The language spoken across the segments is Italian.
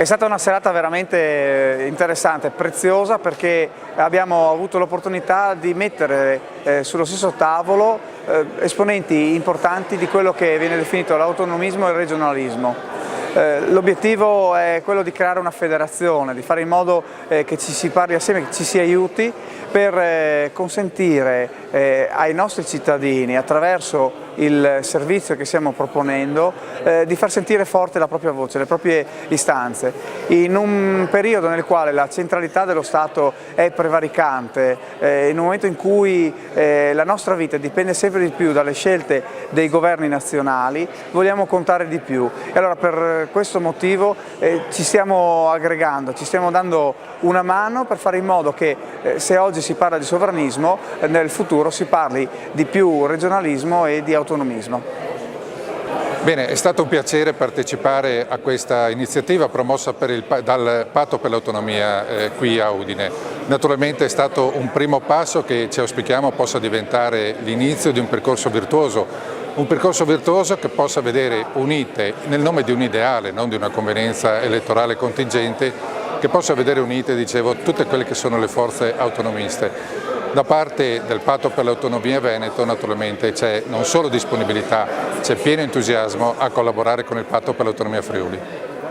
È stata una serata veramente interessante, preziosa, perché abbiamo avuto l'opportunità di mettere sullo stesso tavolo esponenti importanti di quello che viene definito l'autonomismo e il regionalismo. L'obiettivo è quello di creare una federazione, di fare in modo che ci si parli assieme, che ci si aiuti per consentire ai nostri cittadini, attraverso il servizio che stiamo proponendo, di far sentire forte la propria voce, le proprie istanze. In un periodo nel quale la centralità dello Stato è prevaricante, in un momento in cui la nostra vita dipende sempre di più dalle scelte dei governi nazionali, vogliamo contare di più. E allora per questo motivo ci stiamo aggregando, ci stiamo dando una mano per fare in modo che se oggi si parla di sovranismo, nel futuro si parli di più regionalismo e di autonomismo. Bene, è stato un piacere partecipare a questa iniziativa promossa dal Patto per l'Autonomia qui a Udine. Naturalmente è stato un primo passo che ci auspichiamo possa diventare l'inizio di un percorso virtuoso che possa vedere unite, nel nome di un ideale, non di una convenienza elettorale contingente, che possa vedere unite, dicevo, tutte quelle che sono le forze autonomiste. Da parte del Patto per l'Autonomia Veneto naturalmente c'è non solo disponibilità, c'è pieno entusiasmo a collaborare con il Patto per l'Autonomia Friuli.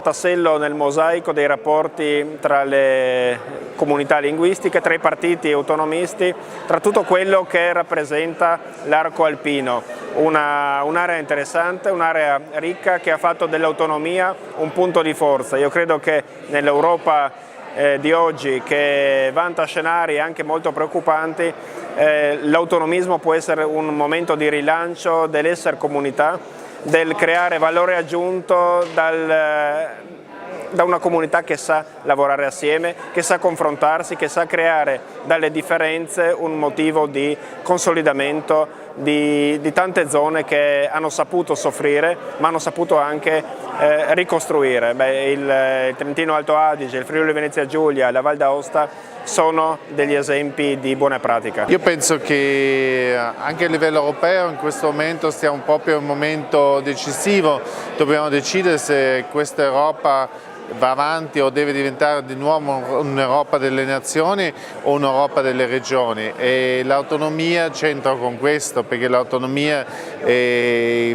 Tassello nel mosaico dei rapporti tra le comunità linguistiche, tra i partiti autonomisti, tra tutto quello che rappresenta l'arco alpino. Un'area interessante, un'area ricca che ha fatto dell'autonomia un punto di forza. Io credo che nell'Europa di oggi, che vanta scenari anche molto preoccupanti, l'autonomismo può essere un momento di rilancio dell'essere comunità, del creare valore aggiunto da una comunità che sa lavorare assieme, che sa confrontarsi, che sa creare dalle differenze un motivo di consolidamento di tante zone che hanno saputo soffrire ma hanno saputo anche ricostruire. Il Trentino Alto Adige, il Friuli Venezia Giulia e la Val d'Aosta sono degli esempi di buona pratica. Io penso che anche a livello europeo in questo momento stiamo proprio in un momento decisivo, dobbiamo decidere se questa Europa va avanti o deve diventare di nuovo un'Europa delle nazioni o un'Europa delle regioni, e l'autonomia c'entra con questo, perché l'autonomia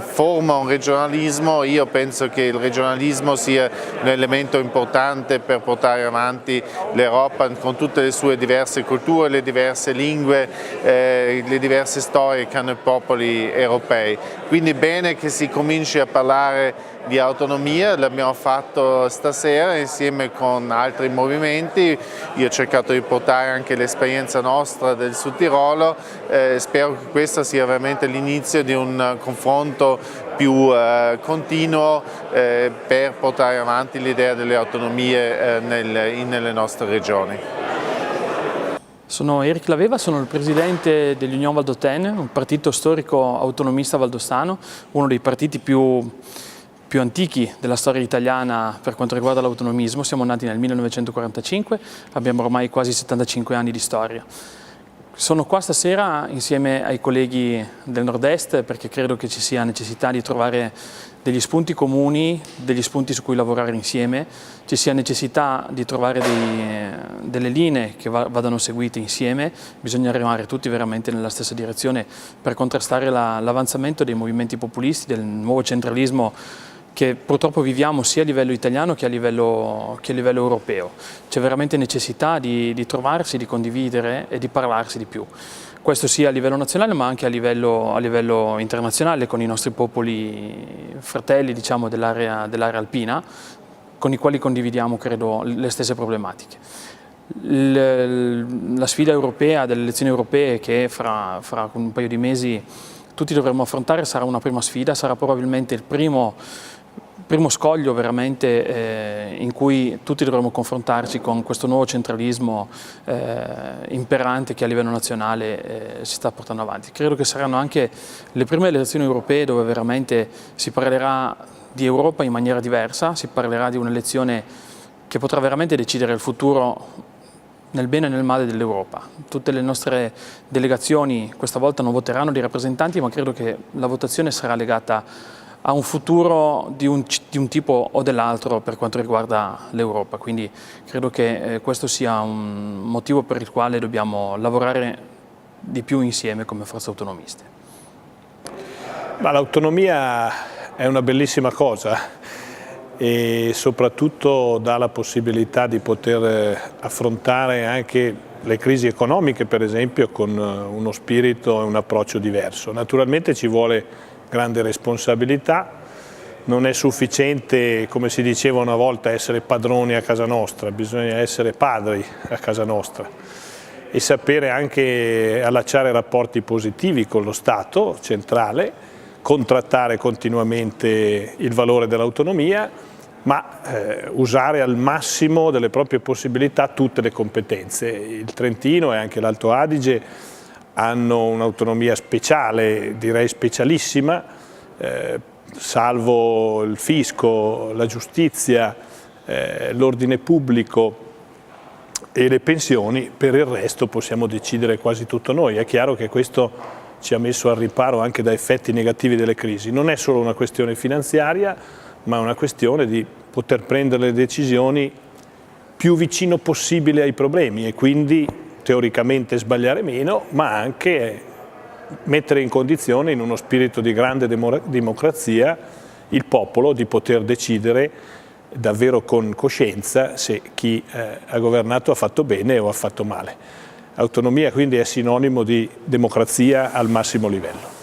forma un regionalismo. Io penso che il regionalismo sia un elemento importante per portare avanti l'Europa con tutte le sue diverse culture, le diverse lingue, le diverse storie che hanno i popoli europei. Quindi bene che si cominci a parlare di autonomia, l'abbiamo fatto stasera insieme con altri movimenti. Io ho cercato di portare anche l'esperienza nostra del Sud Tirolo, spero che questo sia veramente l'inizio di un confronto più continuo per portare avanti l'idea delle autonomie nelle nostre regioni. Sono Eric Laveva, sono il presidente dell'Union Valdôtaine, un partito storico autonomista valdostano, uno dei partiti più antichi della storia italiana per quanto riguarda l'autonomismo. Siamo nati nel 1945, abbiamo ormai quasi 75 anni di storia. Sono qua stasera insieme ai colleghi del Nord-Est perché credo che ci sia necessità di trovare degli spunti comuni, degli spunti su cui lavorare insieme, ci sia necessità di trovare delle linee che vadano seguite insieme, bisogna remare tutti veramente nella stessa direzione per contrastare l'avanzamento dei movimenti populisti, del nuovo centralismo che purtroppo viviamo sia a livello italiano che a livello europeo. C'è veramente necessità di trovarsi, di condividere e di parlarsi di più. Questo sia a livello nazionale ma anche a livello internazionale con i nostri popoli fratelli, diciamo, dell'area alpina, con i quali condividiamo, credo, le stesse problematiche. La sfida europea, delle elezioni europee che fra un paio di mesi tutti dovremo affrontare sarà una prima sfida, sarà probabilmente il primo scoglio veramente in cui tutti dovremo confrontarci con questo nuovo centralismo imperante che a livello nazionale si sta portando avanti. Credo che saranno anche le prime elezioni europee dove veramente si parlerà di Europa in maniera diversa, si parlerà di un'elezione che potrà veramente decidere il futuro nel bene e nel male dell'Europa. Tutte le nostre delegazioni questa volta non voteranno dei rappresentanti, ma credo che la votazione sarà legata a un futuro di un tipo o dell'altro per quanto riguarda l'Europa, quindi credo che questo sia un motivo per il quale dobbiamo lavorare di più insieme come forze autonomiste. L'autonomia è una bellissima cosa e soprattutto dà la possibilità di poter affrontare anche le crisi economiche, per esempio, con uno spirito e un approccio diverso. Naturalmente ci vuole grande responsabilità, non è sufficiente, come si diceva una volta, essere padroni a casa nostra, bisogna essere padri a casa nostra e sapere anche allacciare rapporti positivi con lo Stato centrale, contrattare continuamente il valore dell'autonomia, ma usare al massimo delle proprie possibilità tutte le competenze. Il Trentino e anche l'Alto Adige hanno un'autonomia speciale, direi specialissima, salvo il fisco, la giustizia, l'ordine pubblico e le pensioni. Per il resto possiamo decidere quasi tutto noi. È chiaro che questo ci ha messo al riparo anche da effetti negativi delle crisi. Non è solo una questione finanziaria, ma è una questione di poter prendere le decisioni più vicino possibile ai problemi e quindi teoricamente sbagliare meno, ma anche mettere in condizione, in uno spirito di grande democrazia, il popolo di poter decidere davvero con coscienza se chi ha governato ha fatto bene o ha fatto male. Autonomia quindi è sinonimo di democrazia al massimo livello.